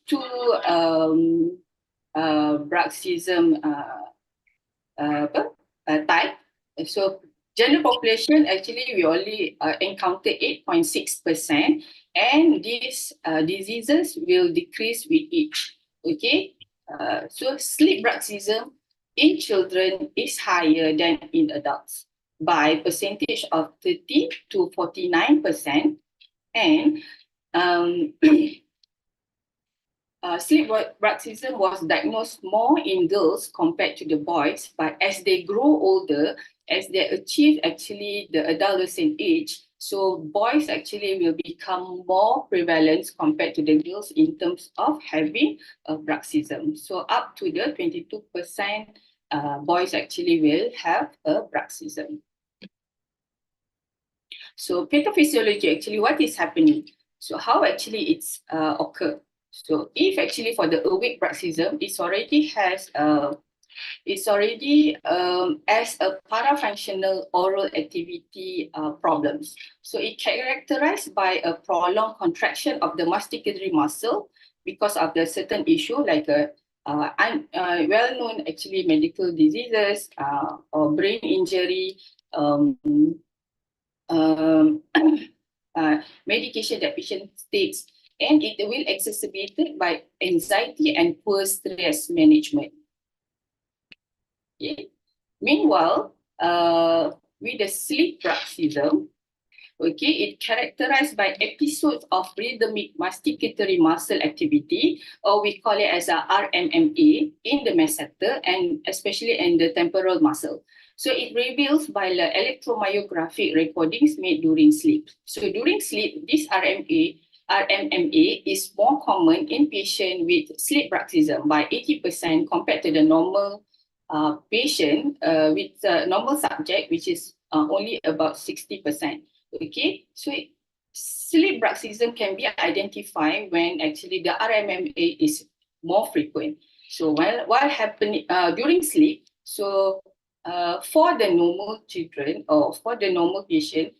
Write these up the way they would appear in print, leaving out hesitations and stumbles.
two bruxism type. So general population, actually we only encounter 8.6%, and these diseases will decrease with age. Okay, so sleep bruxism in children is higher than in adults by percentage of 30 to 49%, and sleep bruxism was diagnosed more in girls compared to the boys, but as they grow older, as they achieve actually the adolescent age, so boys actually will become more prevalent compared to the girls in terms of having bruxism. So up to the 22% boys actually will have a bruxism. So pathophysiology, actually what is happening? So how actually it's occur? So if actually for the awake bruxism, it's already as a parafunctional oral activity problems. So it characterized by a prolonged contraction of the masticatory muscle because of the certain issue like a well-known actually medical diseases or brain injury, um, medication deficient states, and it will exacerbated by anxiety and poor stress management. Okay. Meanwhile, with the sleep bruxism, okay, it characterized by episodes of rhythmic masticatory muscle activity, or we call it as a RMMA in the masseter and especially in the temporal muscle. So it reveals by the electromyographic recordings made during sleep. So during sleep, this RMMA is more common in patients with sleep bruxism by 80% compared to the normal patient with normal subject, which is only about 60%. Okay, so sleep bruxism can be identified when actually the RMMA is more frequent. So while happening during sleep, so for the normal children or for the normal patient,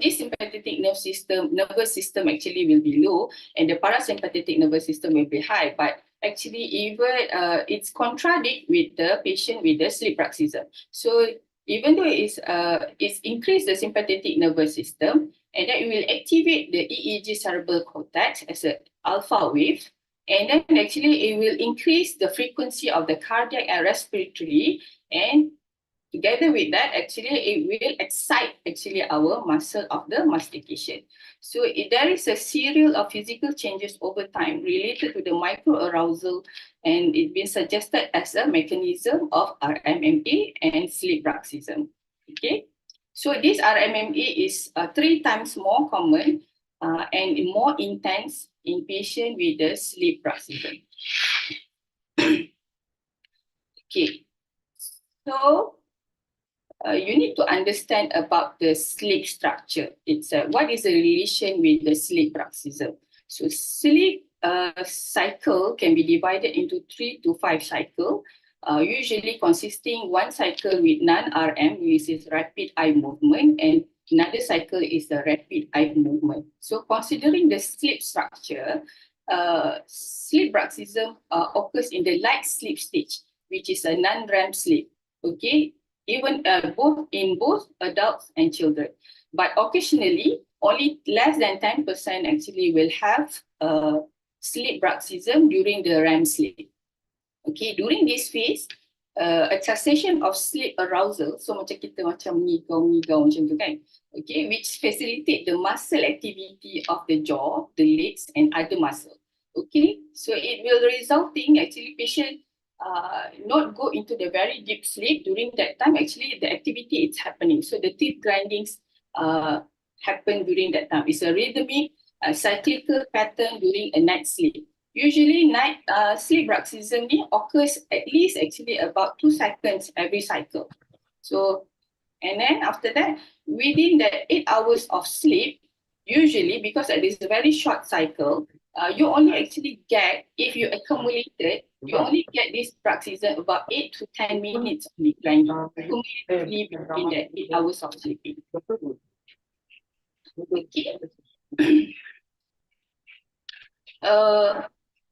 this sympathetic nervous system actually will be low, and the parasympathetic nervous system will be high. But actually, even it's contradict with the patient with the sleep bruxism. So even though it's increased the sympathetic nervous system, and that it will activate the EEG cerebral cortex as an alpha wave, and then actually it will increase the frequency of the cardiac and respiratory, and together with that, actually, it will excite actually our muscle of the mastication. So there is a series of physical changes over time related to the microarousal, and it's been suggested as a mechanism of RMMA and sleep bruxism. Okay, so this RMMA is 3 times more common and more intense in patients with the sleep bruxism. Okay, so you need to understand about the sleep structure. It's what is the relation with the sleep bruxism. So sleep cycle can be divided into 3 to 5 cycles, usually consisting one cycle with non-RM, which is rapid eye movement, and another cycle is the rapid eye movement. So considering the sleep structure, sleep bruxism occurs in the light sleep stage, which is a non-REM sleep. Okay, even both adults and children. But occasionally, only less than 10% actually will have sleep bruxism during the REM sleep. Okay, during this phase, a cessation of sleep arousal, so macam kita macam mengigau macam tu kan, okay, which facilitate the muscle activity of the jaw, the legs, and other muscle. Okay, so it will resulting actually patient not go into the very deep sleep. During that time, actually the activity is happening. So the teeth grindings happen during that time. It's a rhythmic, cyclical pattern during a night sleep. Usually night sleep bruxism occurs at least actually about 2 seconds every cycle. So, and then after that, within the 8 hours of sleep, usually because it is a very short cycle, you only actually get, if you accumulated, you only get this bruxism about 8 to 10 minutes of decline cumulatively in that 8 hours of sleeping. Okay.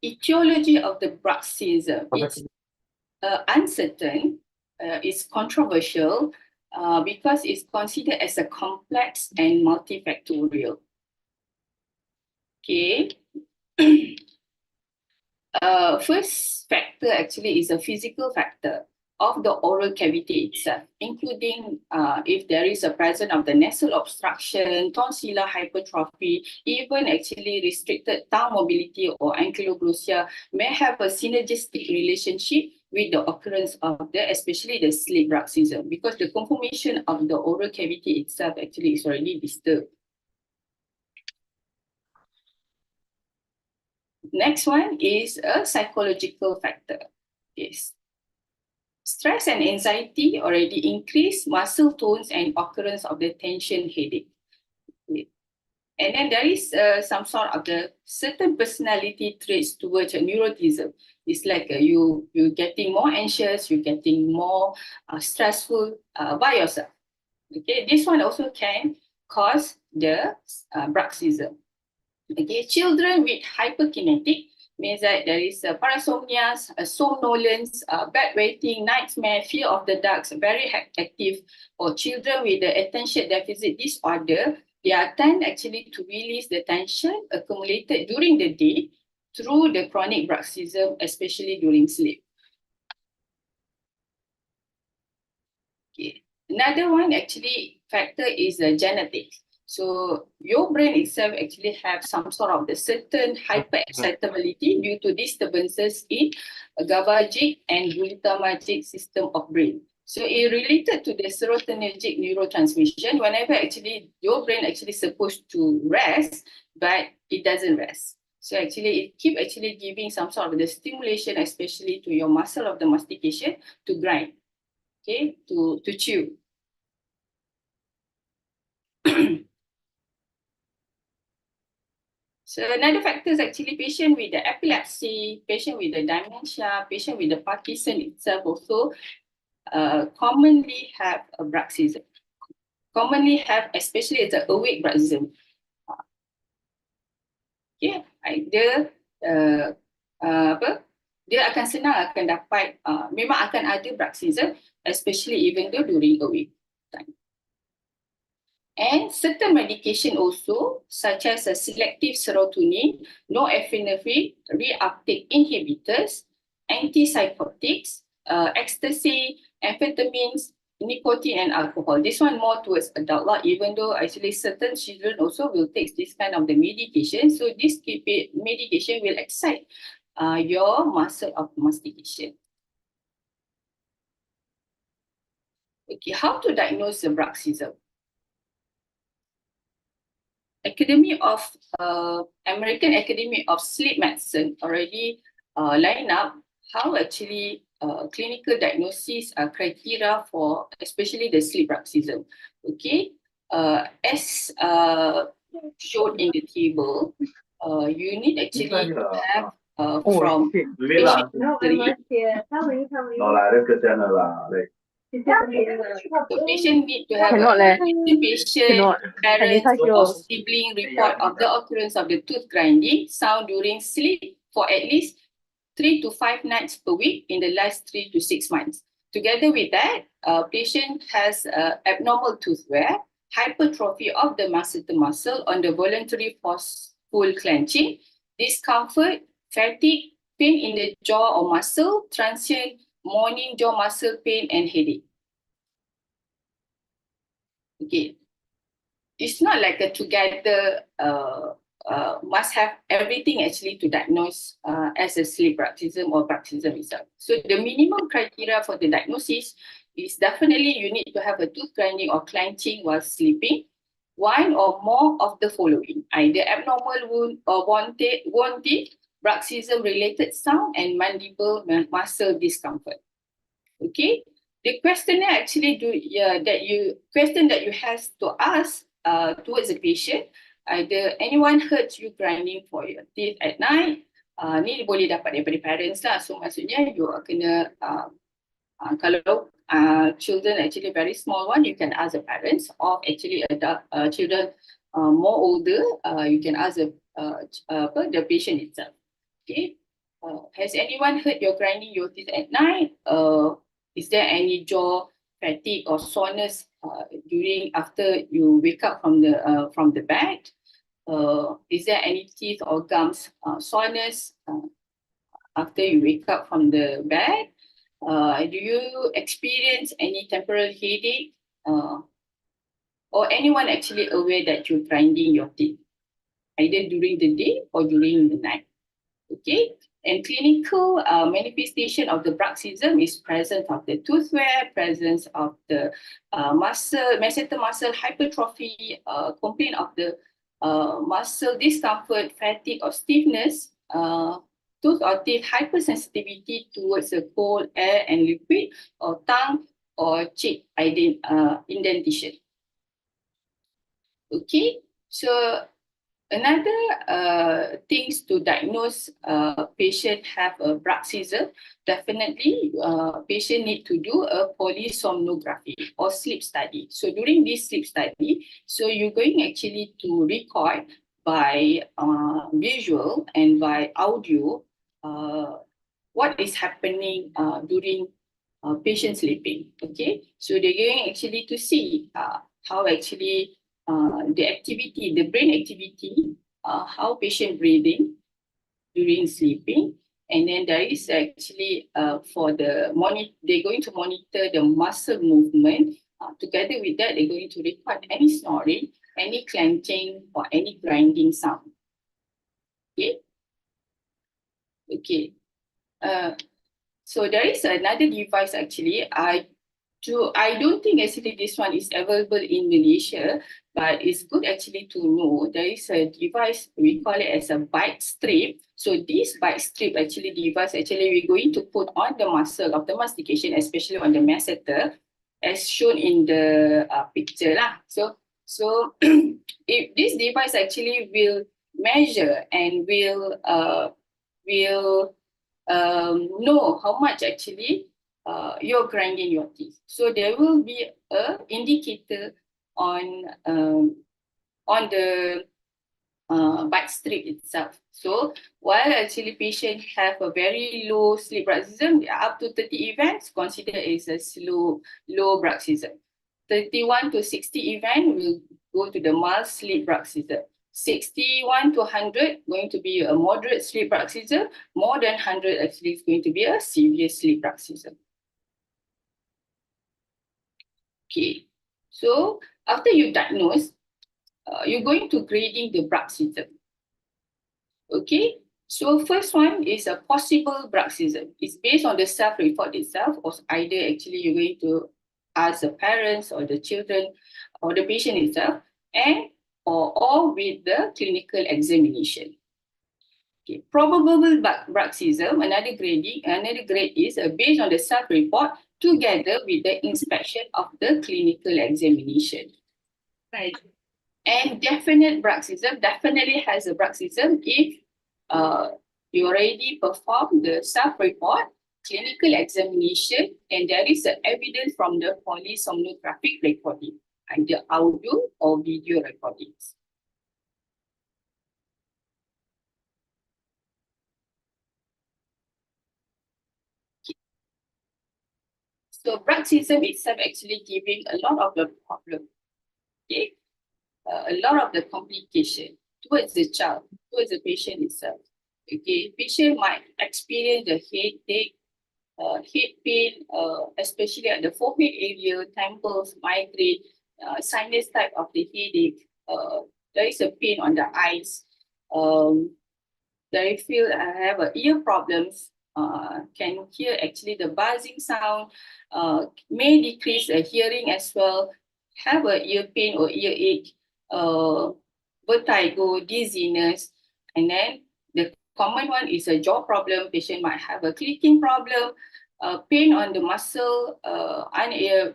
etiology of the bruxism. It's uncertain, it's controversial because it's considered as a complex and multifactorial. Okay. First factor actually is a physical factor of the oral cavity itself, including if there is a presence of the nasal obstruction, tonsillar hypertrophy, even actually restricted tongue mobility or ankyloglossia may have a synergistic relationship with the occurrence of especially the sleep bruxism, because the conformation of the oral cavity itself actually is already disturbed. Next one is a psychological factor. Yes. Stress and anxiety already increase muscle tones and occurrence of the tension headache. And then there is some sort of the certain personality traits towards neuroticism. It's like you're getting more anxious, you're getting more stressful by yourself. Okay, this one also can cause the bruxism. Okay, children with hyperkinetic means that there is parasomnia, somnolence, bedwetting, nightmare, fear of the dark, very active. Or children with the attention deficit disorder, they tend actually to release the tension accumulated during the day through the chronic bruxism, especially during sleep. Okay. Another one actually factor is the genetics. So your brain itself actually have some sort of the certain hyperexcitability due to disturbances in GABAergic and glutamatergic system of brain. So it related to the serotonergic neurotransmission. Whenever actually your brain actually supposed to rest, but it doesn't rest. So actually it keep actually giving some sort of the stimulation, especially to your muscle of the mastication to grind. Okay, to chew. So another factor is actually patient with the epilepsy, patient with the dementia, patient with the Parkinson itself also commonly have a bruxism. Commonly have, especially as a awake bruxism. Okay, dia dia akan senang akan dapat memang akan ada bruxism, especially even though during awake time. And certain medication also, such as a selective serotonin, norepinephrine, reuptake inhibitors, antipsychotics, ecstasy, amphetamines, nicotine and alcohol. This one more towards adult lah, even though actually certain children also will take this kind of the medication. So this medication will excite your muscle of mastication. Okay, how to diagnose the bruxism? American Academy of Sleep Medicine already line up how actually clinical diagnosis criteria for especially the sleep bruxism. Okay, as shown in the table, you need actually to have from patient so patient need to have patient, parents or sibling report of the occurrence of the tooth grinding sound during sleep for at least 3 to 5 nights per week in the last 3 to 6 months. Together with that, patient has abnormal tooth wear, hypertrophy of the masseter muscle on the voluntary forceful clenching, discomfort, fatigue, pain in the jaw or muscle, transient morning jaw muscle pain and headache. Okay, it's not like a together must have everything actually to diagnose as a sleep bruxism or bruxism itself. So the minimum criteria for the diagnosis is definitely you need to have a tooth grinding or clenching while sleeping, one or more of the following, either abnormal wound or wanted bruxism related sound and mandible muscle discomfort. Okay. The questionnaire actually question that you have to ask towards the patient, either anyone hurts you grinding for your teeth at night, ni boleh dapat daripada parents lah. So maksudnya you kena kalau children actually very small one, you can ask the parents, or actually adult children more older, you can ask the the patient itself. Okay. Has anyone heard your grinding your teeth at night? Is there any jaw fatigue or soreness during after you wake up from the bed? Is there any teeth or gums soreness after you wake up from the bed? Do you experience any temporal headache? Or anyone actually aware that you're grinding your teeth, either during the day or during the night? Okay, and clinical manifestation of the bruxism is presence of the tooth wear, presence of the masseter muscle hypertrophy, complaint of the muscle discomfort, fatigue or stiffness, tooth or teeth hypersensitivity towards the cold, air and liquid, or tongue or cheek indentation. Okay, so another things to diagnose patient have a bruxism, definitely patient need to do a polysomnography or sleep study. So during this sleep study, so you're going actually to record by visual and by audio what is happening during patient sleeping. Okay, so they're going actually to see how actually the activity, the brain activity, how patient breathing during sleeping, and then there is actually they're going to monitor the muscle movement. Together with that, they're going to record any snoring, any clenching, or any grinding sound. Okay. Okay. So there is another device actually. I don't think actually this one is available in Malaysia, but it's good actually to know there is a device, we call it as a bite strip. So this bite strip actually device, actually we're going to put on the muscle of the mastication, especially on the masseter, as shown in the picture lah. So if this device actually will measure and will know how much actually you're grinding your teeth. So there will be a indicator on the bite strip itself. So while actually patient have a very low sleep bruxism, up to 30 events considered as a low bruxism. 31 to 60 event will go to the mild sleep bruxism. 61 to 100 going to be a moderate sleep bruxism. More than 100 actually is going to be a severe sleep bruxism. Okay, so after you diagnose, you're going to grading the bruxism. Okay, so first one is a possible bruxism. It's based on the self-report itself, or either actually you're going to ask the parents or the children or the patient itself, and or with the clinical examination. Okay. Probable bruxism, another grade is based on the self-report together with the inspection of the clinical examination. Right. And definite bruxism definitely has a bruxism if you already performed the self-report, clinical examination, and there is evidence from the polysomnographic recording, either audio or video recordings. So bruxism itself actually giving a lot of the problem, okay? A lot of the complication towards the child, towards the patient itself. Okay, patient might experience the headache, head pain, especially at the forehead area, temples, migraine, sinus type of the headache. There is a pain on the eyes. They feel have ear problems. Can hear actually the buzzing sound. May decrease the hearing as well. Have a ear pain or earache. Vertigo, dizziness, and then the common one is a jaw problem. Patient might have a clicking problem, pain on the muscle,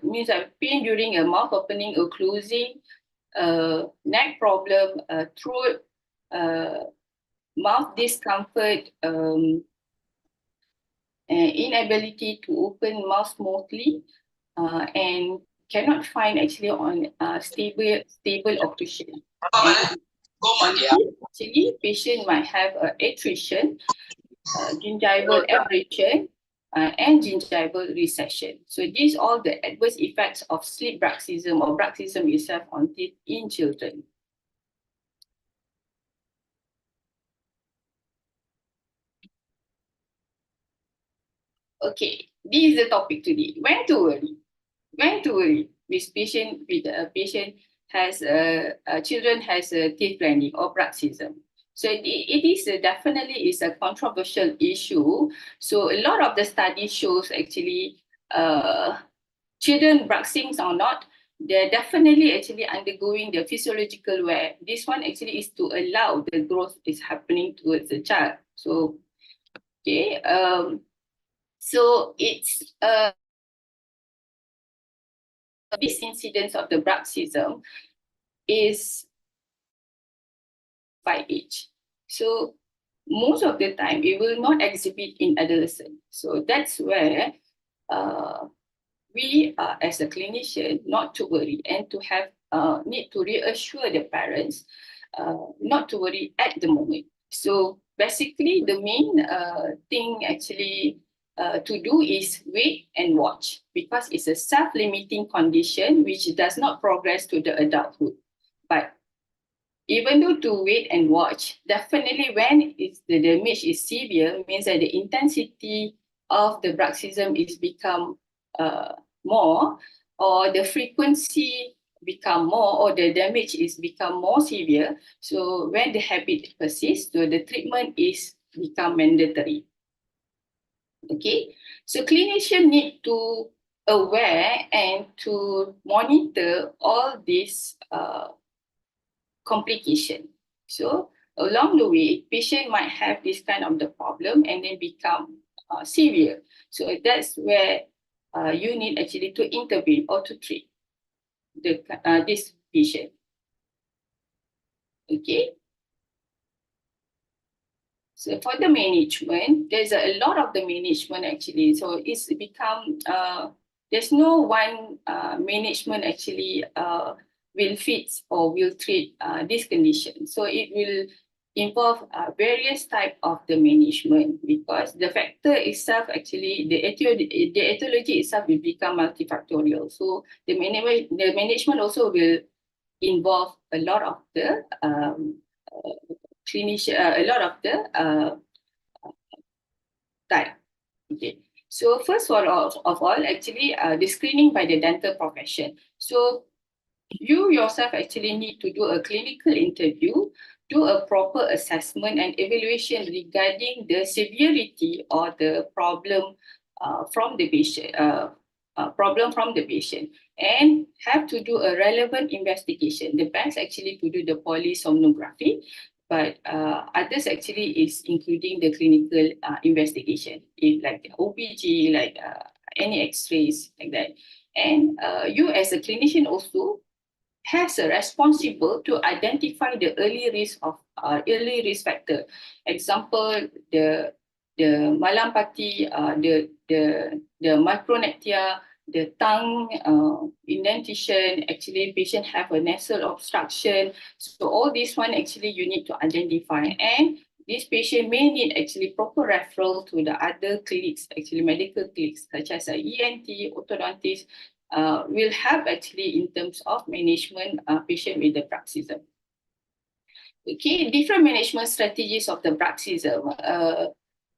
means pain during a mouth opening or closing, neck problem, throat, mouth discomfort, inability to open mouth smoothly, and cannot find actually on stable occlusion. Actually, patient might have attrition, gingival abrasion, and gingival recession. So these are the adverse effects of sleep bruxism or bruxism itself on teeth in children. Okay, this is the topic today. When to worry? When to worry? With patient has children has a teeth grinding or bruxism. So it is definitely is a controversial issue. So a lot of the studies shows actually children bruxing or not, they're definitely actually undergoing the physiological wear. This one actually is to allow the growth is happening towards the child. So okay, so it's this incidence of the bruxism is by age. So most of the time it will not exhibit in adolescent. So that's where we as a clinician not to worry and to have need to reassure the parents not to worry at the moment. So basically the main thing actually to do is wait and watch, because it's a self-limiting condition which does not progress to the adulthood. But even though to wait and watch, definitely when the damage is severe, means that the intensity of the bruxism is become more, or the frequency become more, or the damage is become more severe. So when the habit persists, so the treatment is become mandatory. Okay, so clinician need to aware and to monitor all these complication. So along the way, patient might have this kind of the problem and then become severe. So that's where you need actually to intervene or to treat this patient. Okay. So for the management, there's a lot of the management actually. So it's become there's no one management actually will fit or will treat this condition. So it will involve various type of the management, because the factor itself actually the etiology itself will become multifactorial. So the management also will involve a lot of the clinician, a lot of the type. Okay. So first of all, actually, the screening by the dental profession. So you yourself actually need to do a clinical interview, do a proper assessment and evaluation regarding the severity or the problem from the patient. Problem from the patient, and have to do a relevant investigation. The best actually to do the polysomnography, but others actually is including the clinical investigation, if like OPG, like any X-rays like that. And you as a clinician also has a responsible to identify the early risk factor. Example, the malampati, the micronectia, the tongue indentation. Actually, patient have a nasal obstruction. So all this one actually you need to identify, and this patient may need actually proper referral to the other clinics, actually medical clinics such as a ENT, orthodontist, will help actually in terms of management patient with the bruxism. Okay, different management strategies of the bruxism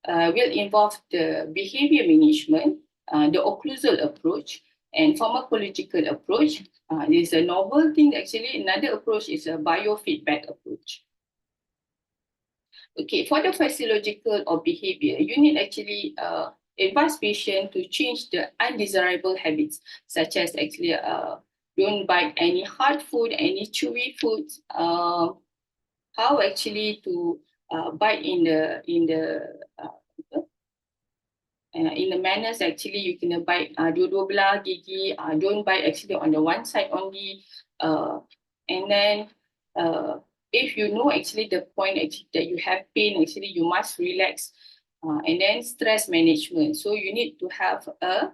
will involve the behavior management, the occlusal approach, and pharmacological approach. There's a novel thing actually. Another approach is a biofeedback approach. Okay, for the physiological or behavior, you need actually advise patient to change the undesirable habits, such as actually don't bite any hard food, any chewy foods. How actually to bite in the manners actually you can bite dua-dua belah gigi, don't bite actually on the one side only, and then if you know actually the point actually that you have pain, actually you must relax, and then stress management. So you need to have a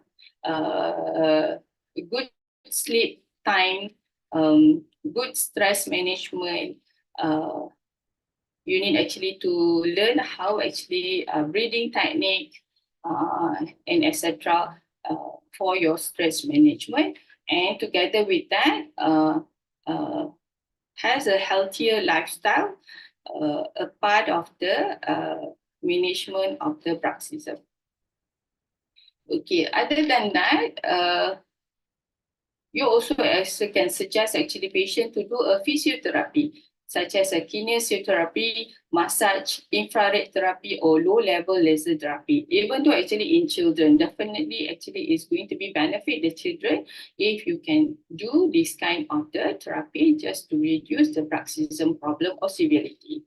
good sleep time, good stress management, you need actually to learn how actually breathing technique and etc. For your stress management, and together with that, has a healthier lifestyle, a part of the management of the bruxism. Okay, other than that, you also can suggest actually patient to do a physiotherapy, such as a kinesiotherapy, massage, infrared therapy, or low-level laser therapy. Even though actually in children, definitely actually is going to be benefit the children if you can do this kind of the therapy just to reduce the bruxism problem or severity.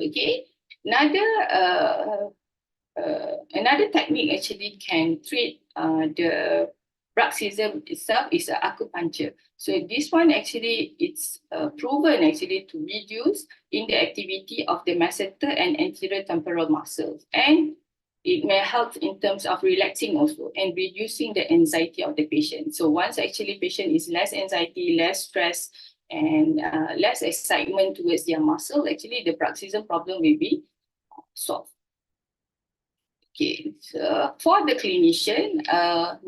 Okay, another technique actually can treat the bruxism itself is acupuncture. So this one actually it's proven actually to reduce in the activity of the masseter and anterior temporal muscles, and it may help in terms of relaxing also and reducing the anxiety of the patient. So once actually patient is less anxiety, less stress, and less excitement towards their muscle, actually the bruxism problem will be solved. Okay, so for the clinician,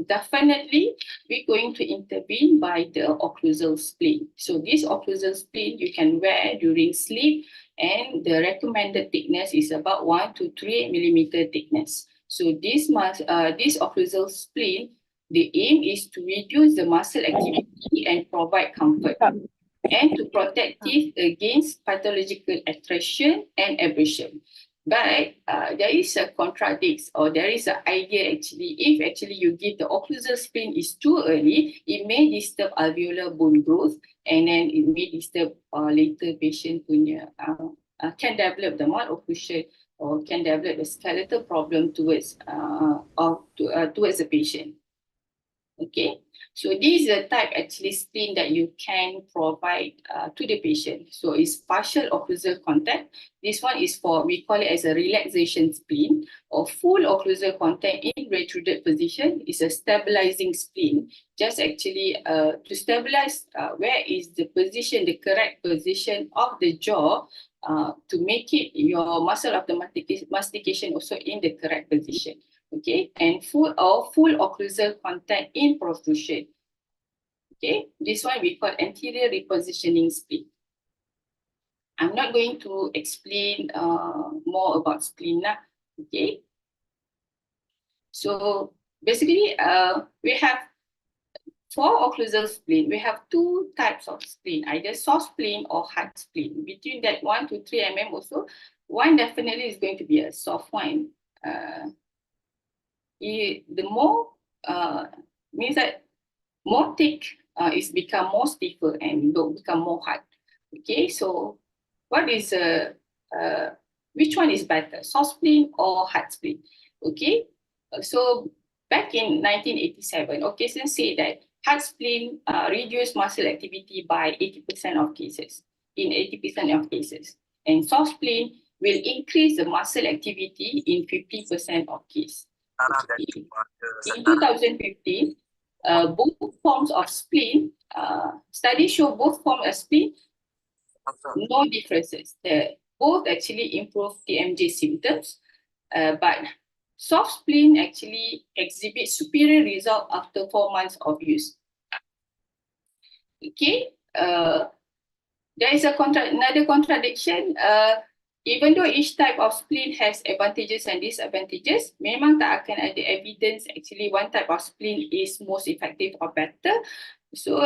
definitely we're going to intervene by the occlusal spleen. So this occlusal spleen you can wear during sleep, and the recommended thickness is about 1 to 3 millimeter thickness. So this occlusal spleen, the aim is to reduce the muscle activity and provide comfort, and to protect teeth against pathological attraction and abrasion. But there is a contradiction, or there is an idea actually, if actually you give the occlusal spleen is too early, it may disturb alveolar bone growth, and then it may disturb later patient punya, can develop the malocclusion, or can develop the skeletal problem towards the patient. Okay, so this is the type actually spleen that you can provide to the patient. So it's partial occlusal contact. This one is for, we call it as a relaxation spleen, or full occlusal contact in retruded position is a stabilizing spleen. Just actually to stabilize where is the position, the correct position of the jaw, to make it your muscle of the mastication also in the correct position. Okay, and full occlusal contact in protrusion. Okay, this one we call anterior repositioning spleen. I'm not going to explain more about spleen now. Okay, so basically we have for occlusal spleen, we have two types of spleen, either soft spleen or hard spleen. Between that 1 to 3 mm also, one definitely is going to be a soft one. The more means that more thick is become more stiffer and will become more hard. Okay, so what is which one is better, soft spleen or hard spleen? Okay, so back in 1987, Okesson said that hard spleen reduce muscle activity by 80% of cases, in 80% of cases, and soft spleen will increase the muscle activity in 50% of cases. In 2015, both forms of spleen, studies show both forms of spleen, no differences. Both actually improve TMJ symptoms, but soft spleen actually exhibits superior result after 4 months of use. Okay, there is another contradiction. Even though each type of spleen has advantages and disadvantages, memang tak akan ada evidence actually one type of spleen is most effective or better. So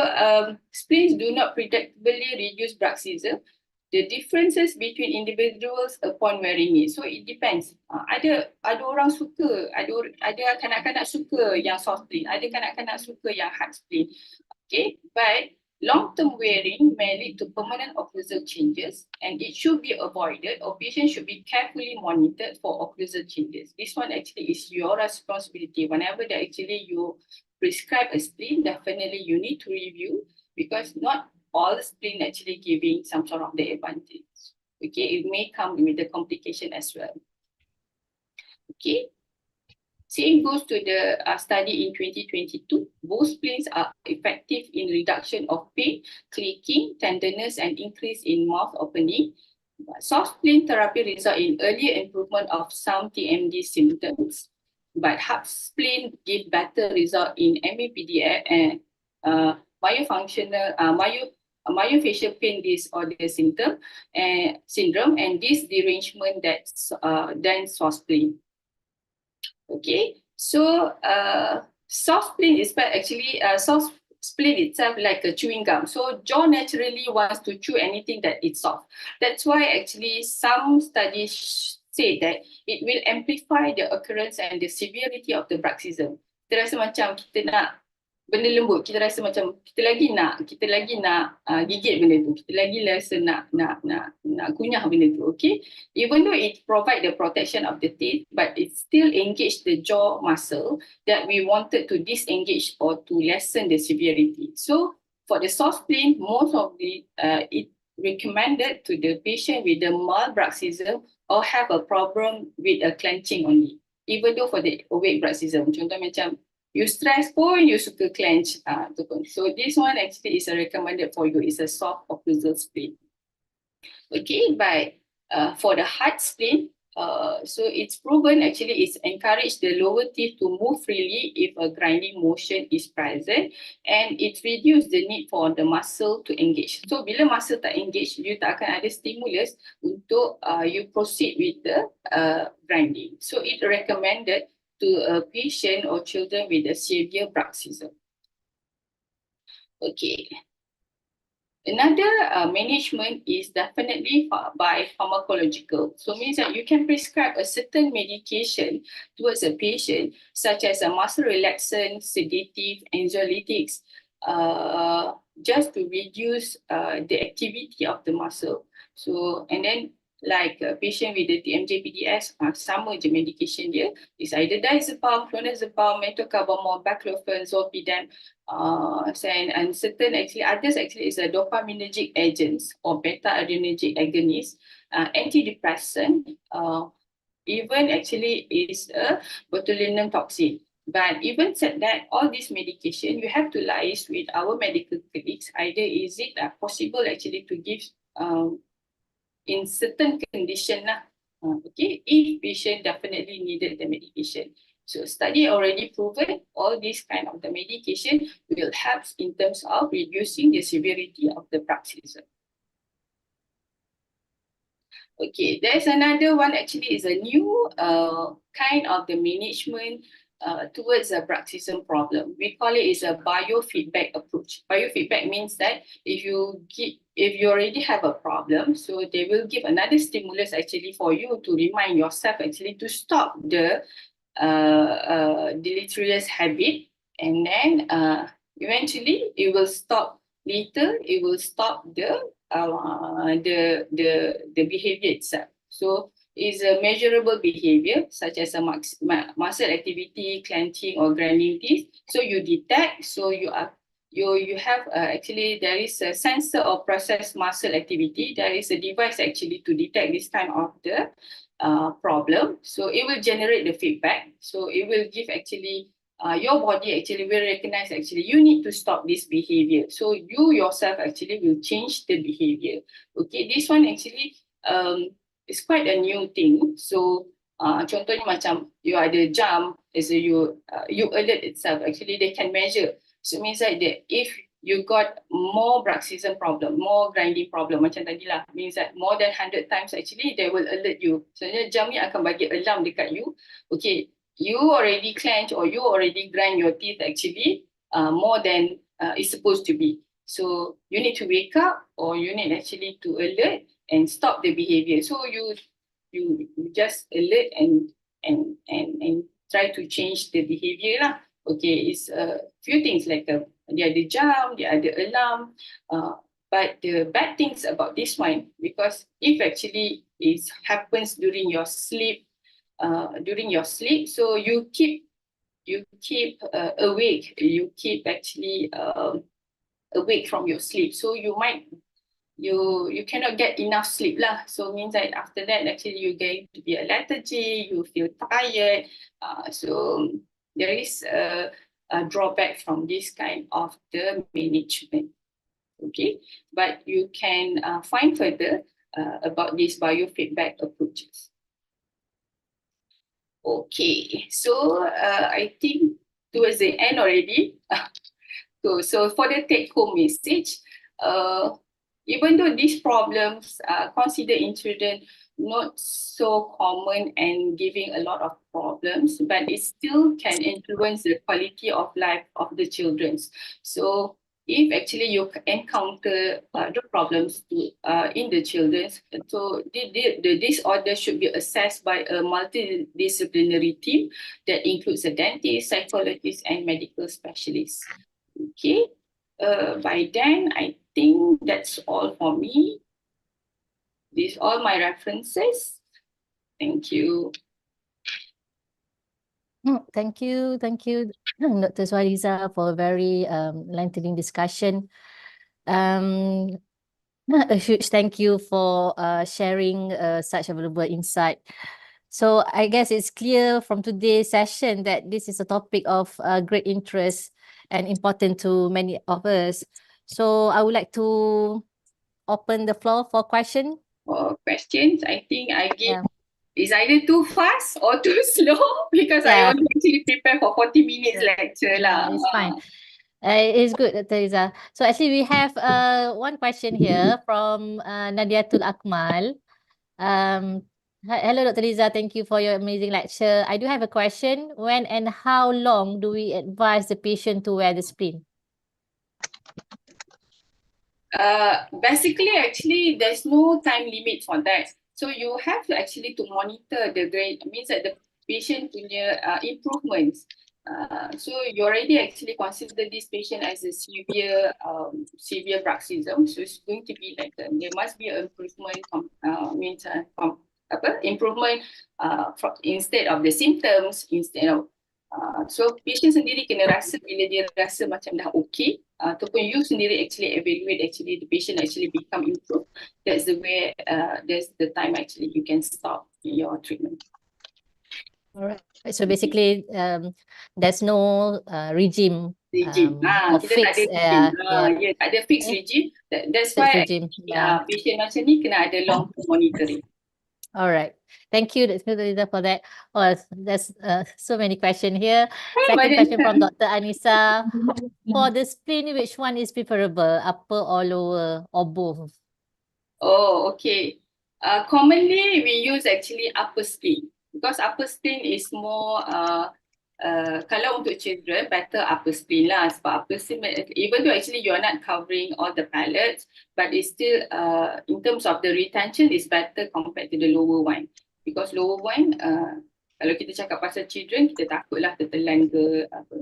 spleens do not predictably reduce bruxism. The differences between individuals upon wearing it. So it depends. Ada orang suka, ada kanak-kanak suka yang soft spleen, ada kanak-kanak suka yang hard spleen. Okay, but long-term wearing may lead to permanent occlusal changes, and it should be avoided, or patients should be carefully monitored for occlusal changes. This one actually is your responsibility. Whenever that actually you prescribe a spleen, definitely you need to review, because not all spleen actually giving some sort of the advantage. Okay, it may come with the complication as well. Okay, Same goes to the study in 2022. Both splints are effective in reduction of pain, clicking, tenderness, and increase in mouth opening. Soft splint therapy results in earlier improvement of some TMD symptoms, but hard splint give better result in MAPD and myofunctional myofascial pain disorder syndrome, and this derangement than soft splint. Okay, so soft splint is actually soft splint itself like a chewing gum. So jaw naturally wants to chew anything that is soft. That's why actually some studies say that it will amplify the occurrence and the severity of the bruxism. Kita rasa macam kita nak benda lembut, kita rasa macam kita lagi nak gigit benda tu, kita lagi rasa nak kunyah benda tu, okay? Even though it provide the protection of the teeth, but it still engage the jaw muscle that we wanted to disengage or to lessen the severity. So for the soft splint, most of it recommended to the patient with the mild bruxism or have a problem with a clenching only. Even though for the awake bruxism, contoh macam you stress pun, you suka clench. So this one actually is recommended for you. It's a soft occlusal splint. Okay, but for the hard splint, so it's proven actually it's encouraged the lower teeth to move freely if a grinding motion is present, and it reduces the need for the muscle to engage. So bila muscle tak engage, you tak akan ada stimulus untuk you proceed with the grinding. So it recommended to a patient or children with a severe bruxism. Okay. Another management is definitely by pharmacological. So means that you can prescribe a certain medication towards a patient, such as a muscle relaxant, sedative, anxiolytics, just to reduce the activity of the muscle. So, and then like a patient with the TMJ-PDS, sama je medication dia. It's either diazepam, clonazepam, metocarbamol, baclofen, zolpidem, and certain others is a dopaminergic agents or beta-adrenergic agonist, antidepressant, even actually is a botulinum toxin. But even said that, all this medication, you have to liaise with our medical colleagues. Either is it possible actually to give in certain condition okay, if patient definitely needed the medication. So study already proven all these kind of the medication will help in terms of reducing the severity of the bruxism. Okay, there's another one actually is a new kind of the management towards a bruxism problem. We call it is a biofeedback approach. Biofeedback means that if you already have a problem, so they will give another stimulus actually for you to remind yourself actually to stop the deleterious habit, and then eventually it will stop later. It will stop the behavior itself. So is a measurable behavior such as a muscle activity, clenching or grinding teeth. So you detect, so you have actually there is a sensor or process muscle activity. There is a device actually to detect this kind of the problem. So it will generate the feedback. So it will give actually your body actually will recognize actually you need to stop this behavior. So you yourself actually will change the behavior. Okay, this one actually it's quite a new thing. So contohnya macam you ada jump, so you alert itself. Actually they can measure. So it means like that if you got more bruxism problem, more grinding problem macam tadi lah, means that more than 100 times actually they will alert you. Sebenarnya jam ni akan bagi alarm dekat you. Okay, you already clench or you already grind your teeth actually more than it's supposed to be. So you need to wake up or you need actually to alert and stop the behavior. So you just alert and try to change the behavior lah. Okay, it's a few things like dia ada jam, dia ada alarm. But the bad things about this one, because if actually it happens during your sleep, so you keep awake, you keep actually awake from your sleep. So you might you cannot get enough sleep lah. So means that after that actually you're going to be a lethargy, you feel tired. So there is a drawback from this kind of the management. Okay, but you can find further about these biofeedback approaches. Okay, so I think towards the end already. So for the take-home message, even though these problems are considered in children not so common and giving a lot of problems, but it still can influence the quality of life of the children. So if actually you encounter the problems in the children, so the disorder should be assessed by a multidisciplinary team that includes a dentist, psychologist, and medical specialist. Okay, by then I think that's all for me. These are all my references. Thank you. Thank you, Dr. Swaliza, for a very enlightening discussion. A huge thank you for sharing such a valuable insight. So I guess it's clear from today's session that this is a topic of great interest and important to many of us. So I would like to open the floor for question. For questions, I think I give is either too fast or too slow because I only actually prepare for 40 minutes lecture lah. It's fine. It's good, Dr. Riza. So actually we have one question here from Nadiatul Akmal. Hello, Dr. Riza. Thank you for your amazing lecture. I do have a question. When and how long do we advise the patient to wear the splint? Basically, actually, there's no time limit for that. So you have to actually to monitor the grade. Means that the patient punya improvements. So you already actually consider this patient as a severe bruxism. So it's going to be like there must be an improvement improvement instead of the symptoms, instead of so patient sendiri kena rasa bila dia rasa macam dah okay, ataupun you sendiri actually evaluate actually the patient actually become improved. That's the way, that's the time actually you can stop your treatment. All right. So basically, there's no regime Kita fixed. tak ada fixed regime. That's why regime. Patient macam ni kena ada long term monitoring. All right. Thank you, Dr. Riza, for that. Oh, there's so many questions here. Second question from Dr. Anissa. For the splint, which one is preferable, upper or lower or both? Oh, okay. Commonly, we use actually upper splint because upper splint is more kalau untuk children, better upper splint lah. Sebab upper splint, even though actually you're not covering all the palates, but it's still, in terms of the retention, is better compared to the lower one. Because lower one, kalau kita cakap pasal children, kita takutlah tertelan ke apa.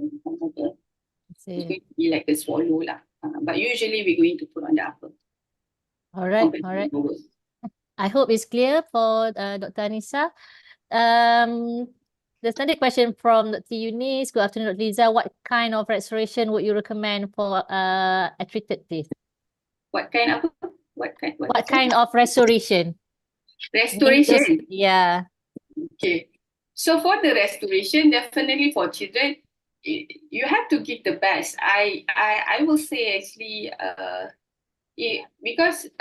It's going to be like a swallow lah. But usually we're going to put on the upper. All right. I hope it's clear for Dr. Anissa. There's another question from Dr. Eunice. Good afternoon, Dr. Liza. What kind of restoration would you recommend for a treated teeth? What kind of restoration? Restoration? Yeah. Okay. So for the restoration, definitely for children, you have to give the best. I will say actually, because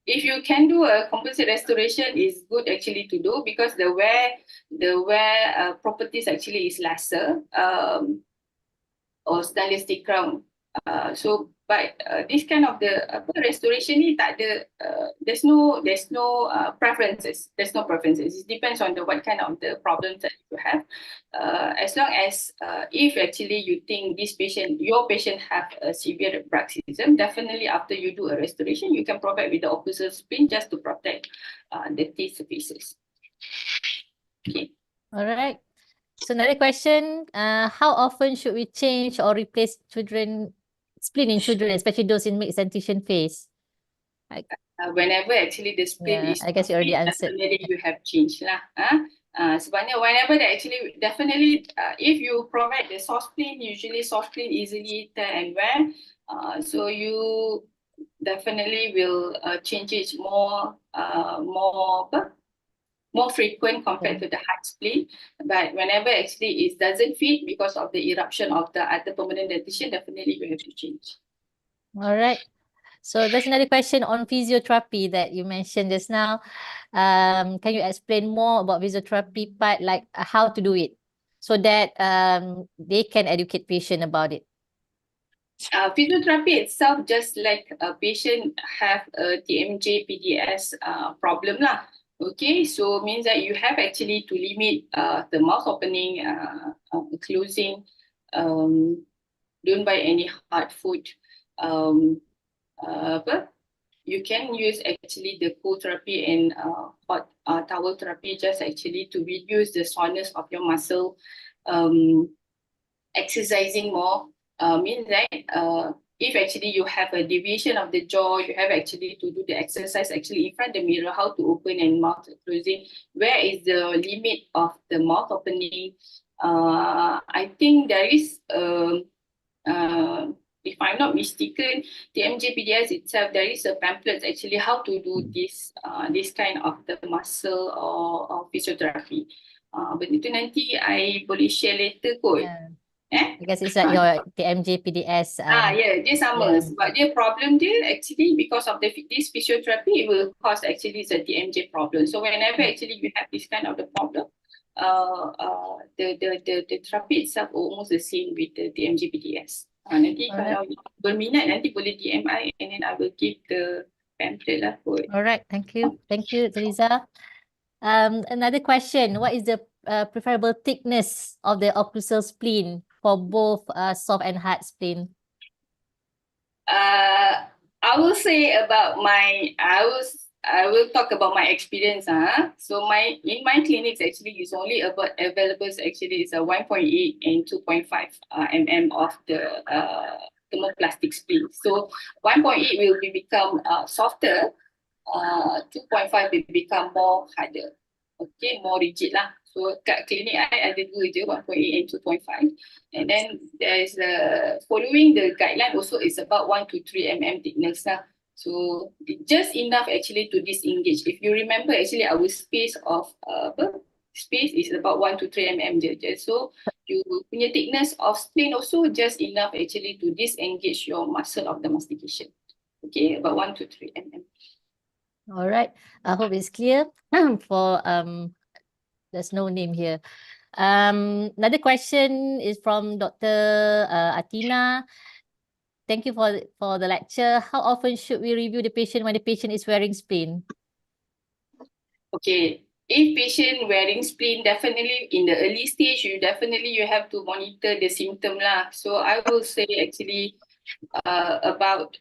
if you can do a composite restoration, is good actually to do because the wear properties actually is lesser, or stainless steel crown. So but this kind of the restoration ni tak ada, there's no preferences. There's no preferences. It depends on what kind of the problems that you have. As long as if actually you think your patient have a severe bruxism, definitely after you do a restoration, you can provide with the occlusal splint just to protect the teeth surfaces. Okay. All right. So another question, how often should we change or replace splint in children, especially those in mixed dentition phase? Whenever actually the splint is, I guess you already answered. Definitely you have changed lah. Sebenarnya whenever they actually, definitely if you provide the soft splint, usually soft splint easily tear and wear. So you definitely will change it more frequent compared to the heart spleen. But whenever actually it doesn't fit because of the eruption of the other permanent dentition, definitely you have to change. All right. So there's another question on physiotherapy that you mentioned just now. Can you explain more about physiotherapy part, like how to do it, so that they can educate patient about it? Physiotherapy itself, just like a patient have a TMJ PDS problem lah. Okay, so means that you have actually to limit the mouth opening, closing, don't buy any hard food. Apa? You can use actually the cold therapy and hot towel therapy just actually to reduce the soreness of your muscle. Exercising more means that if actually you have a deviation of the jaw, you have actually to do the exercise actually in front of the mirror, how to open and mouth closing, where is the limit of the mouth opening. I think there is, if I'm not mistaken, the MJPDS itself, there is a pamphlet actually how to do this kind of the muscle or physiotherapy. Benda tu nanti I boleh share later kot. Yeah. I guess it's like your TMJ PDS. Yeah, dia sama. Sebab dia problem dia actually because of this physiotherapy, it will cause actually the TMJ problem. So whenever actually you have this kind of the problem, the therapy itself almost the same with the TMJ PDS. Nanti kalau berminat nanti boleh DM I and then I will give the pamphlet lah kot. All right, thank you, Teresa. Another question: what is the preferable thickness of the occlusal spleen for both soft and hard spleen? I will say about I will talk about my experience. So in my clinics actually is only about available actually is a 1.8 and 2.5 mm of the thermoplastic spleen. So 1.8 will become softer, 2.5 will become more harder. Okay, more rigid lah. So kat klinik I ada dua je, 1.8 and 2.5. And then there is following the guideline also is about 1 to 3 mm thickness lah. So just enough actually to disengage. If you remember actually our space of space is about 1 to 3 mm je. So you punya thickness of spleen also just enough actually to disengage your muscle of the mastication. Okay, about 1 to 3 mm. All right, I hope it's clear. For there's no name here. Another question is from Dr. Atina. Thank you for the lecture. How often should we review the patient when the patient is wearing spleen? Okay, if patient wearing spleen, definitely in the early stage, you have to monitor the symptom lah. So I will say actually about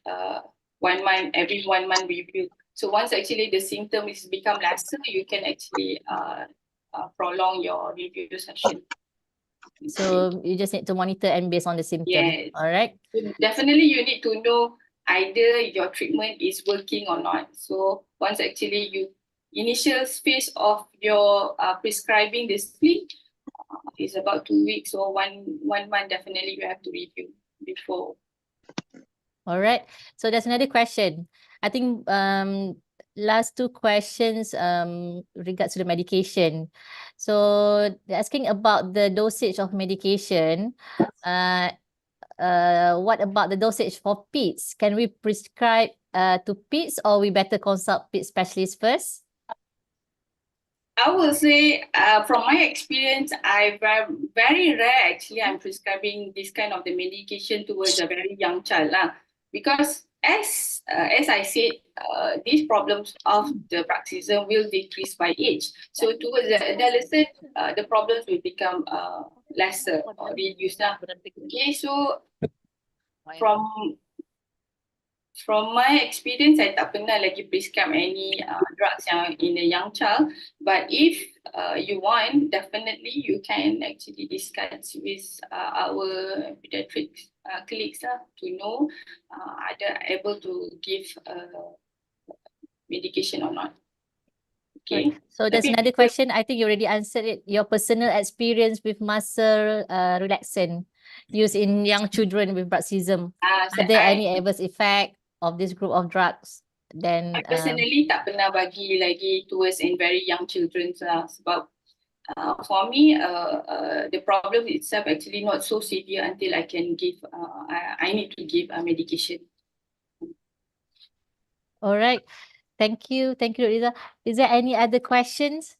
1 month, every 1 month review. So once actually the symptom is become lesser, you can actually prolong your review session. So you just need to monitor and based on the symptom. Yes. All right. So definitely you need to know either your treatment is working or not. So once actually you initial phase of your prescribing the spleen is about 2 weeks or one month, definitely you have to review before. All right. So there's another question. I think last two questions regards to the medication. So they're asking about the dosage of medication. What about the dosage for PIDS? Can we prescribe to PIDS or we better consult PIDS specialist first? I will say, from my experience, very rare actually I'm prescribing this kind of the medication towards a very young child because as I said, these problems of the bruxism will decrease by age. So towards the adolescent, the problems will become lesser or reduced. Okay, so from my experience, I tak pernah lagi prescribe any drugs yang in a young child. But if you want, definitely you can actually discuss with our pediatric colleagues to know are they able to give medication or not. Okay. Right. So there's another question. I think you already answered it. Your personal experience with muscle relaxant used in young children with bruxism. Are there any adverse effect? of this group of drugs, then I personally tak pernah bagi lagi towards in very young children lah, sebab for me the problem itself actually not so severe until I can give I need to give medication. all right. Thank you, Dr. Liza. Is there any other questions?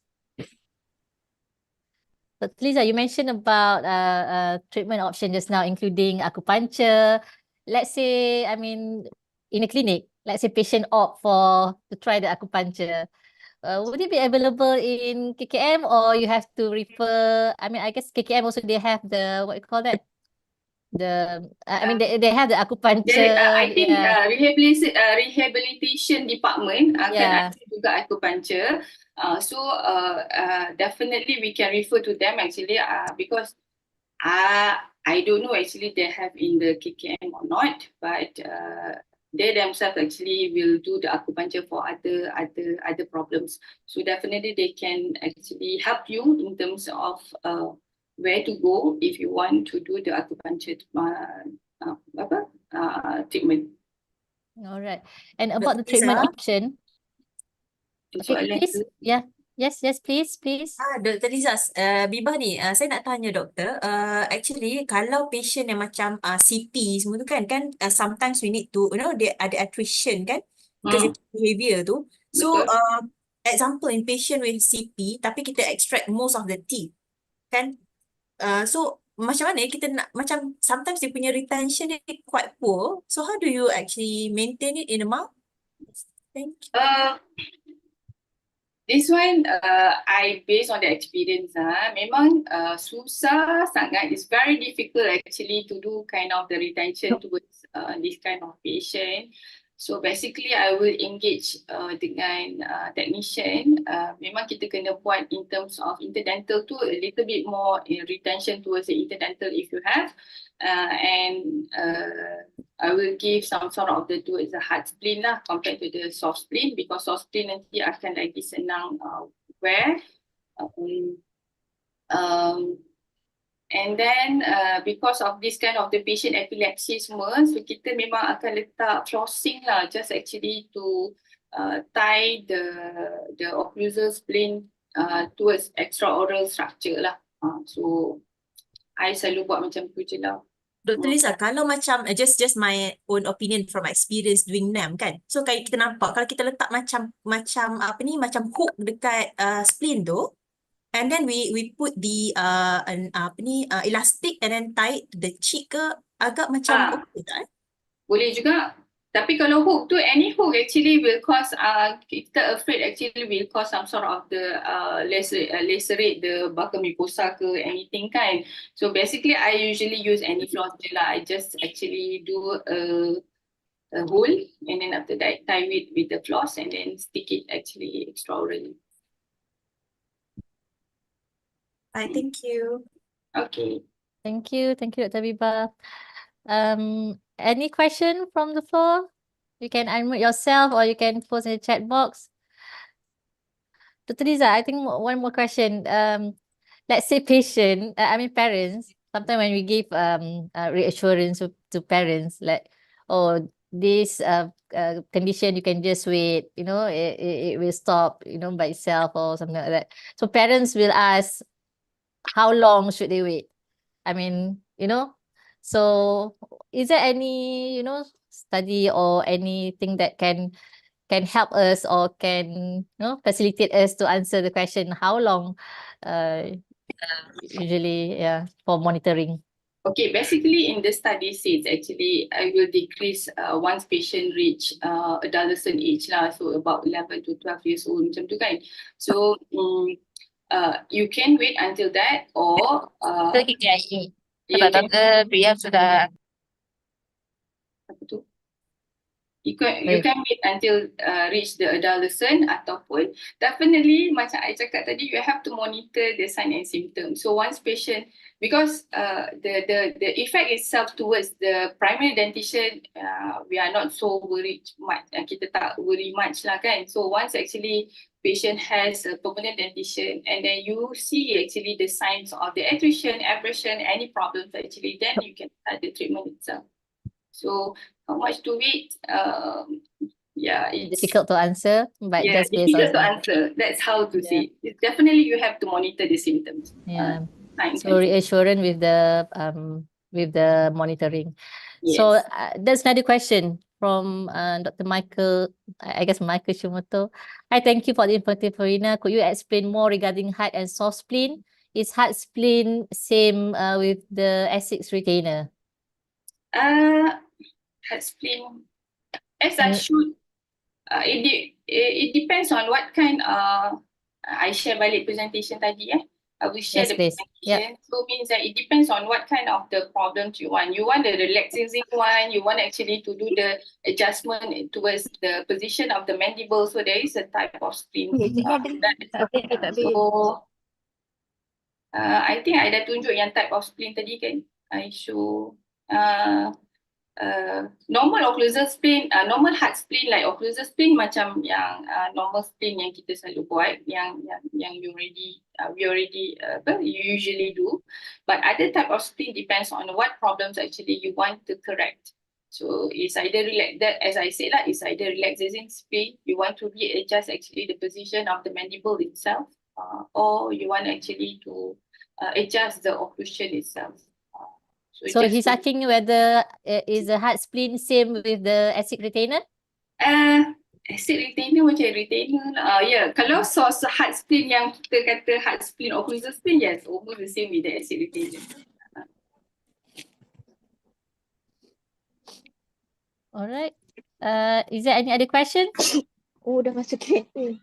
But Liza, you mentioned about treatment option just now, including acupuncture. Let's say, I mean, in a clinic, let's say patient opt to try the acupuncture. Would it be available in KKM, or you have to refer? I mean, I guess KKM also they have the, what you call that? I mean, they have the acupuncture. I think Yeah, rehabilitation department akan yeah. ada juga acupuncture. So definitely we can refer to them actually because I don't know actually they have in the KKM or not, but they themselves actually will do the acupuncture for other problems. So definitely they can actually help you in terms of where to go if you want to do the acupuncture treatment. All right. And about the treatment option, okay, Soalan please. tu. Yeah. Yes, please. Dr. Liza, Bibah ni, saya nak tanya doktor, actually kalau patient yang macam CP semua tu kan sometimes we need to, dia ada attrition kan, because of behavior tu. So, Betul. example in patient with CP, tapi kita extract most of the teeth, kan? So, macam mana kita nak, macam sometimes dia punya retention dia quite poor. So, how do you actually maintain it in the mouth? Thank you. This one I based on the experience memang susah sangat. It's very difficult actually to do kind of the retention towards this kind of patient. So basically I will engage dengan technician. Memang kita kena buat in terms of interdental tu a little bit more in retention towards the interdental if you have. And I will give some sort of the towards the hard spleen lah compared to the soft spleen, because soft spleen nanti akan lagi senang wear. And then because of this kind of the patient epilepsy semua, so kita memang akan letak flossing lah, just actually to tie the occlusal spleen towards extraoral structure lah. So I selalu buat macam tu je lah. Dr. Liza, kalau macam just my own opinion from my experience doing NAM kan. So kayak kita nampak kalau kita letak macam hook dekat spleen tu, and then we put the elastic and then tie it to the cheek ke, agak macam okay tak? Boleh juga. Tapi kalau hook tu, any hook actually will cause, kita afraid actually will cause some sort of the lacerate the buccal mucosa ke anything kan. So basically I usually use any floss je lah. I just actually do a hole and then after that tie it with the floss and then stick it actually extraorally. Thank you. Okay. Thank you, Dr. Bibah. Any question from the floor? You can unmute yourself or you can post in the chat box. Dr. Liza, I think one more question. Let's say parents, sometimes when we give reassurance to parents, like, oh, this condition, you can just wait, it will stop, by itself or something like that. So parents will ask, how long should they wait? I mean, so is there any, study or anything that can help us or can, facilitate us to answer the question, how long usually, for monitoring? Okay, basically in the study says actually I will decrease once patient reach adolescent age lah, so about 11 to 12 years old macam tu kan. So you can wait until that or you can, apa tu? You can wait until reach the adolescent, ataupun definitely macam I cakap tadi, you have to monitor the sign and symptoms. So once patient, because the effect itself towards the primary dentition, we are not so worried much. Kita tak worry much lah kan. So once actually patient has a permanent dentition and then you see actually the signs of the attrition, abrasion, any problems actually, then you can start the treatment itself. So how much to it? Yeah, it's Difficult to answer, but yeah, just based on difficult to answer. That's how to Yeah. say. It's definitely you have to monitor the symptoms. Yeah. Time So can say. reassurance with the monitoring. So Yes. there's another question from Dr. Michael, I guess Michael Shumoto. Hi, thank you for the informative, Farina. Could you explain more regarding hard and soft spleen? Is hard spleen same with the Essex retainer? Hard spleen. As I And should, it depends on what kind. I share balik presentation tadi. I will share yes, the please. Yeah. presentation. So means that it depends on what kind of the problems you want. You want the relaxing one. You want actually to do the adjustment towards the position of the mandible. So there is a type of spleen. So I think I dah tunjuk yang type of spleen tadi kan. I show normal occlusal spleen, normal heart spleen like occlusal spleen macam yang normal spleen yang kita selalu buat, yang you already you usually do. But other type of spleen depends on what problems actually you want to correct. So it's either that, as I said lah, it's either relaxation spleen, you want to readjust actually the position of the mandible itself, or you want actually to adjust the occlusion itself. So he's asking whether is the hard spleen same with the acid retainer? Acid retainer macam retainer lah. Yeah, kalau source hard spleen yang kita kata hard spleen occlusal spleen, yes, almost the same with the acid retainer. Alright. Is there any other question? Oh, dah masuk kereta.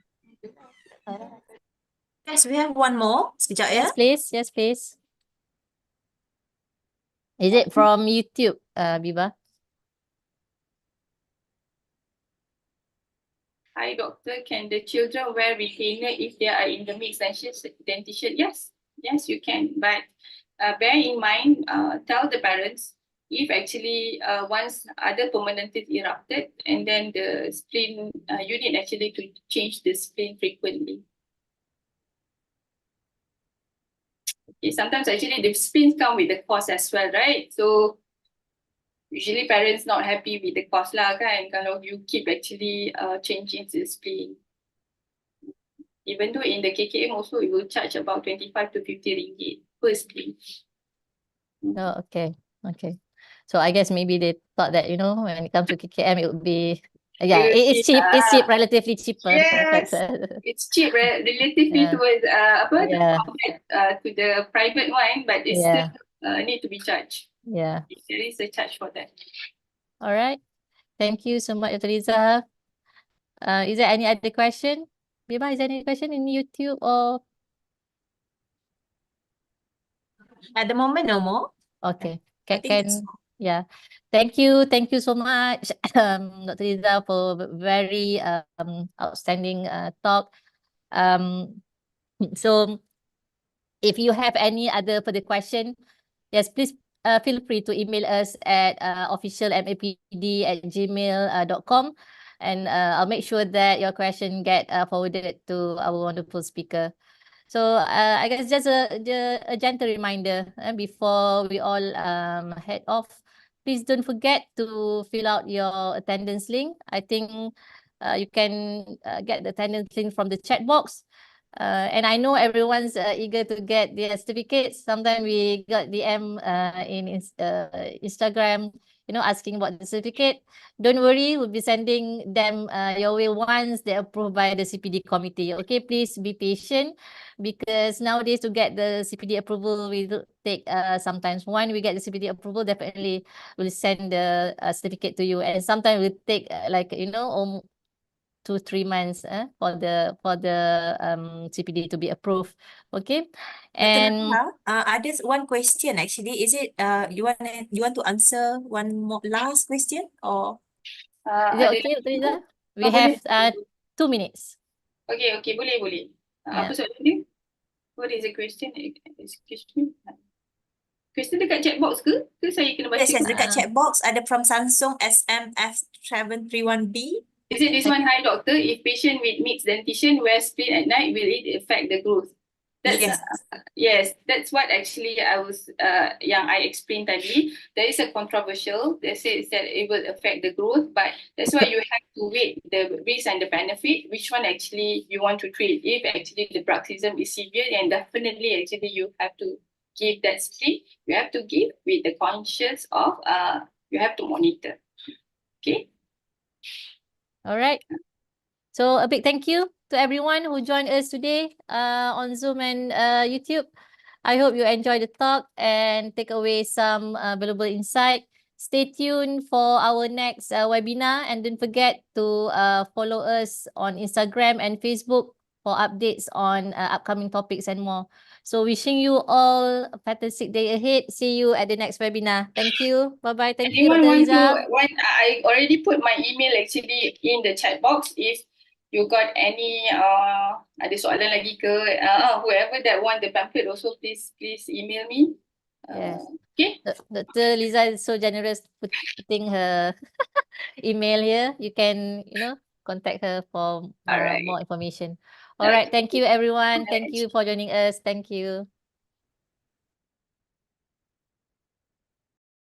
Yes, we have one more. Sekejap ya. Yes, please. Yes, please. Is it from YouTube, Biba? Hi doctor, can the children wear retainer if they are in the mixed dentition? Yes, you can. But bear in mind, tell the parents if actually once other permanent teeth erupted and then the spleen, you need actually to change the spleen frequently. Okay, sometimes actually the spleens come with the cost as well, right? So usually parents not happy with the cost lah kan, kalau you keep actually changing the spleen. Even though in the KKM also it will charge about 25 to 50 ringgit per spleen. Oh, okay. Okay. So I guess maybe they thought that, when it comes to KKM, it would be, it's cheap. It's cheap, relatively cheaper. Yes, it's cheap relatively towards compared to the private one, but it's still need to be charged. Yeah. There is a charge for that. All right. Thank you so much, Dr. Riza. Is there any other question? Biba, is there any question in YouTube or? At the moment, no more. Okay. I think that's Yeah. Thank you so much, Dr. Riza, for very outstanding talk. So if you have any other further question, yes, please feel free to email us at officialmapd@gmail.com, and I'll make sure that your question get forwarded to our wonderful speaker. So I guess just a gentle reminder before we all head off. Please don't forget to fill out your attendance link. I think you can get the attendance link from the chat box. And I know everyone's eager to get their certificates. Sometimes we got DM in Instagram, asking about the certificate. Don't worry, we'll be sending them your way once they're approved by the CPD committee. Okay, please be patient, because nowadays to get the CPD approval will take sometimes. When we get the CPD approval, definitely we'll send the certificate to you, and sometimes will take 2-3 months for the CPD to be approved. Okay. And there's one question actually. Is it you want to answer one more last question or is it okay, Dr. Riza? We have 2 minutes. Okay, boleh. Apa soalan dia? What is the question? Excuse me. Question dekat chat box ke? Ke saya kena baca? Yes, dekat chat box ada from Samsung SMF731B. Is it this one? Hi doctor, if patient with mixed dentition wears spleen at night, will it affect the growth? That's Yes. yes, that's what actually yang I explained tadi. There is a controversial. They say that it will affect the growth, but that's why you have to weigh the risk and the benefit. Which one actually you want to treat? If actually the bruxism is severe, then definitely actually you have to give that split. You have to give with the conscious of you have to monitor. Okay. All right. So a big thank you to everyone who joined us today on Zoom and YouTube. I hope you enjoyed the talk and take away some valuable insight. Stay tuned for our next webinar, and don't forget to follow us on Instagram and Facebook for updates on upcoming topics and more. So wishing you all a fantastic day ahead. See you at the next webinar. Thank you. Bye-bye. Thank you, Anyone Dr. want to? Liza. I already put my email actually in the chat box. If you got any ada soalan lagi ke, whoever that want the pamphlet also please email me. Yes. Okay. Dr. Liza is so generous putting her email here. You can, contact her for All right. more information. All right. Thank you, everyone. Thank you for joining us. Thank you.